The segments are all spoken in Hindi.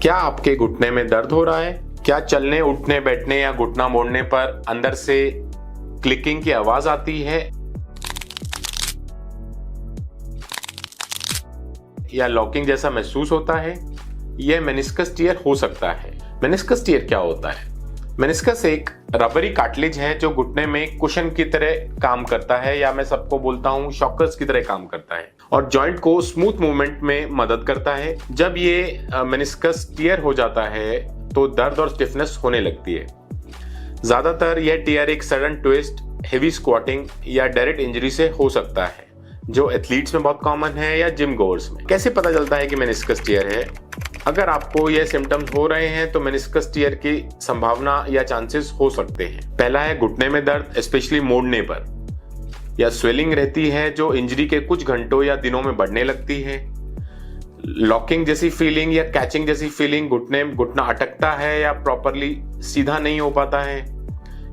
क्या आपके घुटने में दर्द हो रहा है? क्या चलने, उठने, बैठने या घुटना मोड़ने पर अंदर से क्लिकिंग की आवाज आती है या लॉकिंग जैसा महसूस होता है? यह मेनिस्कस टियर हो सकता है। मेनिस्कस टियर क्या होता है? मेनिस्कस एक रबरी कार्टिलेज है जो घुटने में कुशन की तरह काम करता है, या मैं सबको बोलता हूँ शॉकर्स की तरह काम करता है, और जॉइंट को स्मूथ मूवमेंट में मदद करता है। जब ये मेनिस्कस टियर हो जाता है तो दर्द और स्टिफनेस होने लगती है। ज्यादातर यह टियर एक सडन ट्विस्ट, हेवी स्क्वाटिंग या डायरेक्ट इंजरी से हो सकता है, जो एथलीट्स में बहुत कॉमन है या जिम गोअर्स में। कैसे पता चलता है कि मेनिस्कस टियर है? अगर आपको ये सिम्टम्स हो रहे हैं तो मेनिस्कस टियर की संभावना या चांसेस हो सकते हैं। पहला है घुटने में दर्द, स्पेशली मोड़ने पर, या स्वेलिंग रहती है जो इंजरी के कुछ घंटों या दिनों में बढ़ने लगती है। लॉकिंग जैसी फीलिंग या कैचिंग जैसी फीलिंग, घुटना अटकता है या प्रॉपरली सीधा नहीं हो पाता है,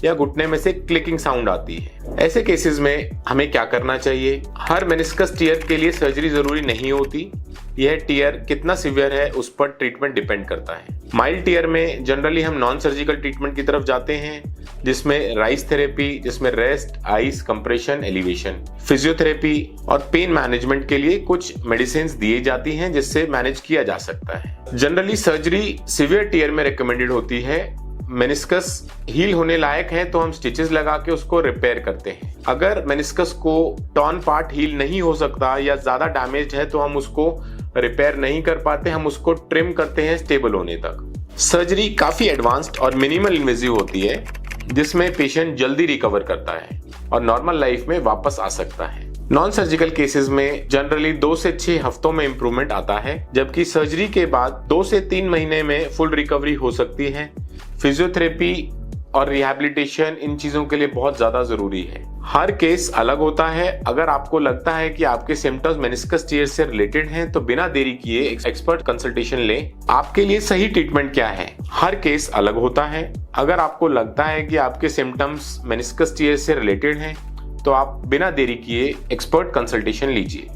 या घुटने में से क्लिकिंग साउंड आती है। ऐसे केसेस में हमें क्या करना चाहिए? हर मेनिस्कस टियर के लिए सर्जरी जरूरी नहीं होती। यह टियर कितना सीवियर है उस पर ट्रीटमेंट डिपेंड करता है। माइल्ड टियर में जनरली हम नॉन सर्जिकल ट्रीटमेंट की तरफ जाते हैं, जिसमें राइस थेरेपी, जिसमें rest, ice compression, elevation, physiotherapy और पेन मैनेजमेंट के लिए कुछ मेडिसिन दिए जाती हैं जिससे मैनेज किया जा सकता है। जनरली सर्जरी सीवियर टियर में रिकमेंडेड होती है। मेनिस्कस हील होने लायक है तो हम स्टिचेस लगा के उसको रिपेयर करते हैं। अगर मेनिस्कस को टॉर्न पार्ट हील नहीं हो सकता या ज्यादा डैमेज है तो हम उसको रिपेयर नहीं कर पाते, हम उसको ट्रिम करते हैं स्टेबल होने तक। सर्जरी काफी एडवांस्ड और मिनिमल इन्वेजिव होती है, जिसमें पेशेंट जल्दी रिकवर करता है और नॉर्मल लाइफ में वापस आ सकता है। नॉन सर्जिकल केसेस में जनरली 2 से 6 हफ्तों में इंप्रूवमेंट आता है, जबकि सर्जरी के बाद 2 से 3 महीने में फुल रिकवरी हो सकती है। फिजियोथेरेपी और रिहैबिलिटेशन इन चीजों के लिए बहुत ज्यादा जरूरी है। हर केस अलग होता है। अगर आपको लगता है कि आपके सिम्टम्स मेनिस्कस टियर से रिलेटेड हैं तो बिना देरी किए एक्सपर्ट कंसल्टेशन लें। आपके लिए सही ट्रीटमेंट क्या है? हर केस अलग होता है। अगर आपको लगता है कि आपके सिम्टम्स मेनिस्कस टियर से रिलेटेड हैं तो आप बिना देरी किए एक्सपर्ट कंसल्टेशन लीजिए।